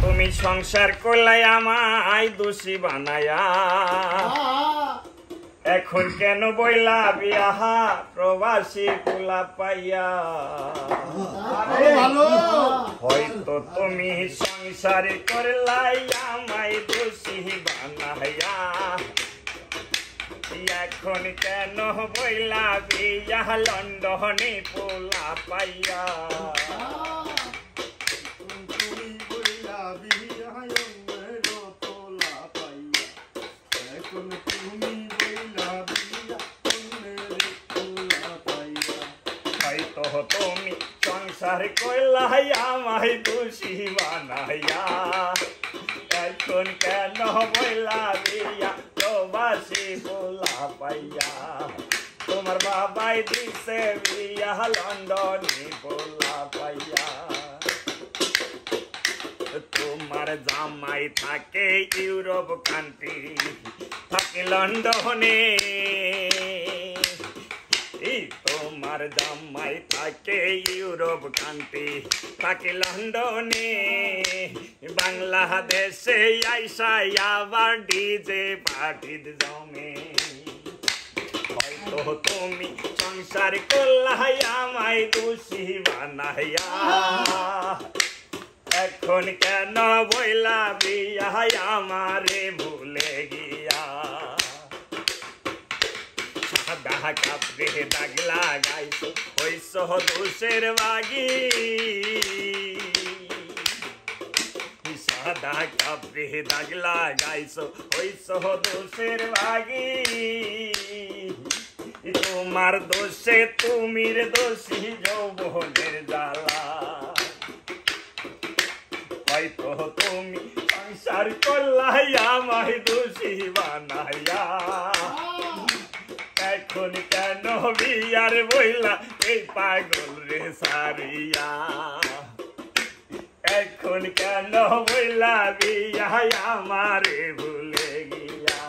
তুমি সংসার করলাই আমায় দোষী বানায়া এখন কেন বইলা বিয়াহা প্রবাসী কুলা পাইয়া হয়তো তুমি সংসার করলাই আমায় দোষী বানায়া এখন কেন বইলা বিয়া লন্ডনে পোলা পাইয়া তুমি সংসার কইলাই আমায় দোষী বানাইয়া এখন কেন বইলা বিয়া প্রবাসী পোলা পাইয়া তোমার বাবাই দিছে বিয়া লন্ডনে পোলা পাইয়া তোমার জামাই থাকে ইউরোপ কান্ট্রি থাকে লন্ডনে তোমার জামাই থাকে ইউরোপ কান্ট্রি থাকে লন্ডনে বাংলাদেশে আইসা আবার ডিজে পার্টির জমে হয়তো তুমি সংসার করলাই আমায় দোষী বানাইয়া এখন কেন বইলা বিয়া আমারে ভুলে গিয়া সাদা কাপড়ে দাগ লাগাইছো হইছ দোষের বাগি সাদা কাপড়ে দাগ লাগাইছো হইছ দোষের বাগি তোমার দোষে তুমির দোষী যৌবনের জ্বালা হয়তো তুমি সংসার করলাই আমায় দোষী বানাইয়া এখন কেন বিয়ার বইলা এই পাগল রে সারিয়া এখন কেন বইলা বিয়া আমারে ভুলে গিয়া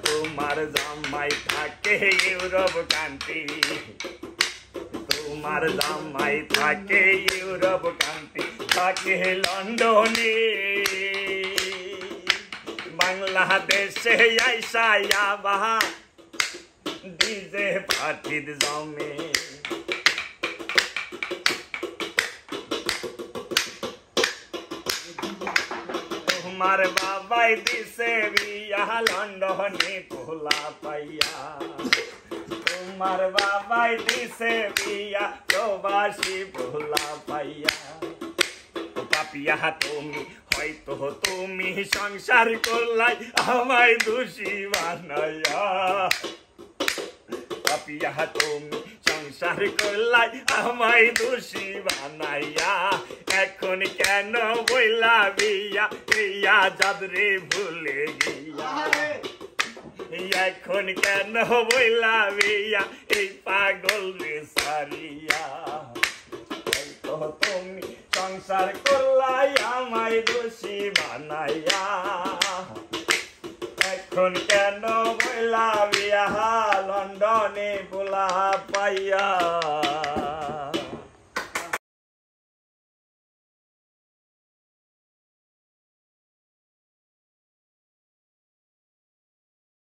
তোমার জামাই থাকে ইউরোপ কান্ট্রি তোমার জামাই থাকে ইউরোপ কান্ট্রি থাকে লন্ডনে বাংলাদেশে আইসা বাহা ডিজে পার্টির জমে তোমার বাবাই দিছে বিয়া লন্ডনে পোলা পাইয়া তোমার বাবাই দিছে বিয়া প্রবাসী পোলা পাইয়া পাপিয়া তুমি হয়তো তুমি সংসার করলাই আমায় দোষী বানাইয়া পাপিয়া তুমি সংসার করলাই আমায় দোষী বানাইয়া এখন কেন বইলা বিয়া ইয়া যাদরে ভুলে গিয়া এখন কেন বইলা বিয়া এই পাগল রে সারিয়া তুমি সংসার করলাই আমায় দোষী বানাইয়া এখন কেন বইলা বিয়া লন্ডনে পোলা পাইয়া।